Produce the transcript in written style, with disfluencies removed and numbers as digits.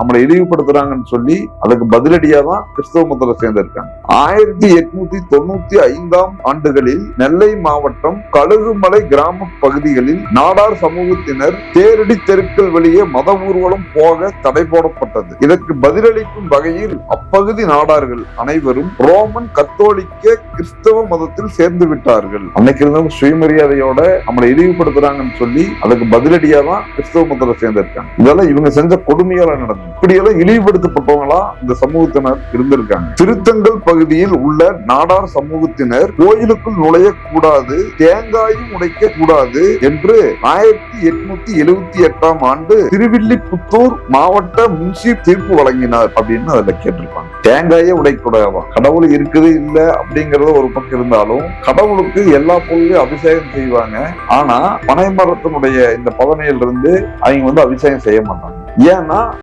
நம்மளை இழிவுபடுத்துறாங்கன்னு சொல்லி அதுக்கு பதிலடியா தான் கிறிஸ்தவ மதத்துல சேர்ந்திருக்காங்க. 1895 ஆண்டுகளில் நெல்லை மாவட்டம் கழுகுமலை கிராம பகுதிகளில் நாடார் சமூகத்தினர் தேரடி தெருக்கள் வெளியே மத ஊர்வலம் போக தடை போடப்பட்டது. இதற்கு பதிலளிக்கும் வகையில் அப்பகுதி நாடார்கள் அனைவரும் ரோமன் கத்தோலிக்க கிறிஸ்தவ மதத்தில் சேர்ந்து விட்டார்கள். அன்னைக்கு இருந்தவங்க சுயமரியாதையோட நம்மளை இழிவுபடுத்துறாங்கன்னு சொல்லி அதுக்கு பதிலடியா தான் கிறிஸ்தவ மதத்துல சேர்ந்திருக்காங்க. இதெல்லாம் இவங்க செஞ்ச கொடுமையால நடந்தது. இப்படியெல்லாம் இழிவுபடுத்தப்பட்டவங்களா இந்த சமூகத்தினர் இருந்திருக்காங்க. திருத்தங்கல் பகுதியில் உள்ள நாடார் சமூகத்தினர் கோயிலுக்குள் நுழையக்கூடாது, தேங்காயும் உடைக்க கூடாது என்று 1878 ஆண்டு திருவில்லிபுத்தூர் மாவட்ட முன்சீப் தீர்ப்பு வழங்கினார் அப்படின்னு அதுல கேட்டிருப்பாங்க. தேங்காயே உடைக்கூடாதான். கடவுள் இருக்குது இல்ல அப்படிங்கறது ஒரு பக்கம் இருந்தாலும் கடவுளுக்கு எல்லா பொருளையும் அபிஷேகம் செய்வாங்க. ஆனா பனை மரத்தினுடைய இந்த பதனையிலிருந்து அவங்க அபிஷேகம் செய்ய மாட்டாங்க. ஏன்னா